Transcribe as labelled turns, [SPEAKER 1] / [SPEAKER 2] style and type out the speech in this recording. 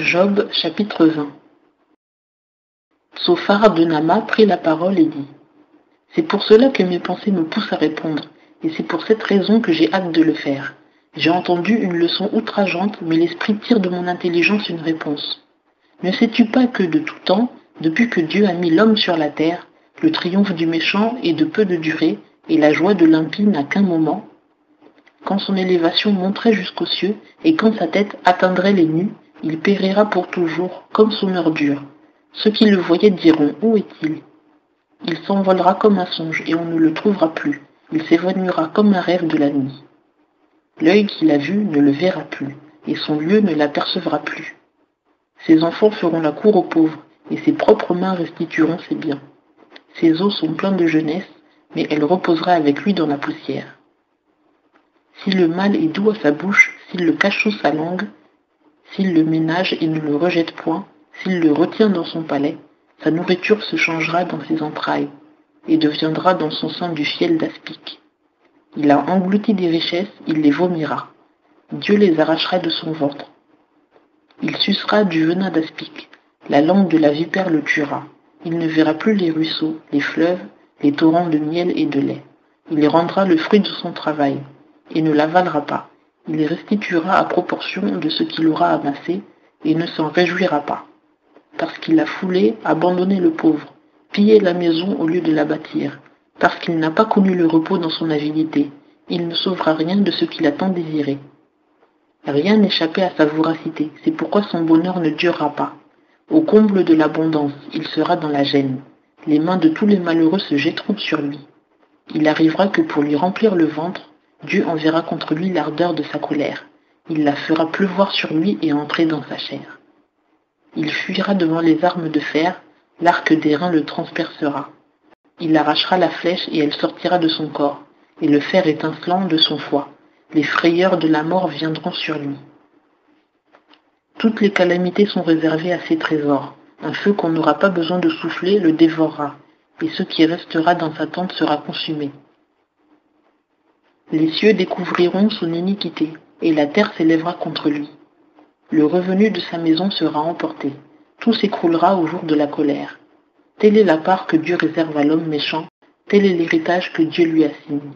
[SPEAKER 1] Job chapitre 20. Tsophar de Nama prit la parole et dit : C'est pour cela que mes pensées me poussent à répondre, et c'est pour cette raison que j'ai hâte de le faire. J'ai entendu une leçon outrageante, mais l'esprit tire de mon intelligence une réponse. Ne sais-tu pas que de tout temps, depuis que Dieu a mis l'homme sur la terre, le triomphe du méchant est de peu de durée, et la joie de l'impie n'a qu'un moment ? Quand son élévation monterait jusqu'aux cieux, et quand sa tête atteindrait les nues, il périra pour toujours, comme son ordure. Ceux qui le voyaient diront : Où est-il ? Il s'envolera comme un songe, et on ne le trouvera plus. Il s'évanouira comme un rêve de la nuit. L'œil qui l'a vu ne le verra plus, et son lieu ne l'apercevra plus. Ses enfants feront la cour aux pauvres, et ses propres mains restitueront ses biens. Ses os sont pleins de jeunesse, mais elle reposera avec lui dans la poussière. Si le mal est doux à sa bouche, s'il le cache sous sa langue, s'il le ménage et ne le rejette point, s'il le retient dans son palais, sa nourriture se changera dans ses entrailles, et deviendra dans son sein du fiel d'aspic. Il a englouti des richesses, il les vomira. Dieu les arrachera de son ventre. Il sucera du venin d'aspic, la langue de la vipère le tuera. Il ne verra plus les ruisseaux, les fleuves, les torrents de miel et de lait. Il rendra le fruit de son travail, et ne l'avalera pas. Il les restituera à proportion de ce qu'il aura amassé, et ne s'en réjouira pas. Parce qu'il a foulé, abandonné le pauvre, pillé la maison au lieu de la bâtir, parce qu'il n'a pas connu le repos dans son avidité, il ne sauvera rien de ce qu'il a tant désiré. Rien n'échappait à sa voracité, c'est pourquoi son bonheur ne durera pas. Au comble de l'abondance, il sera dans la gêne. Les mains de tous les malheureux se jetteront sur lui. Il arrivera que pour lui remplir le ventre, Dieu enverra contre lui l'ardeur de sa colère. Il la fera pleuvoir sur lui et entrer dans sa chair. Il fuira devant les armes de fer, l'arc d'airain le transpercera. Il arrachera la flèche et elle sortira de son corps, et le fer étincelant de son foie. Les frayeurs de la mort viendront sur lui. Toutes les calamités sont réservées à ses trésors. Un feu qu'on n'aura pas besoin de souffler le dévorera, et ce qui restera dans sa tente sera consumé. Les cieux découvriront son iniquité, et la terre s'élèvera contre lui. Le revenu de sa maison sera emporté. Tout s'écroulera au jour de la colère. Telle est la part que Dieu réserve à l'homme méchant, tel est l'héritage que Dieu lui assigne.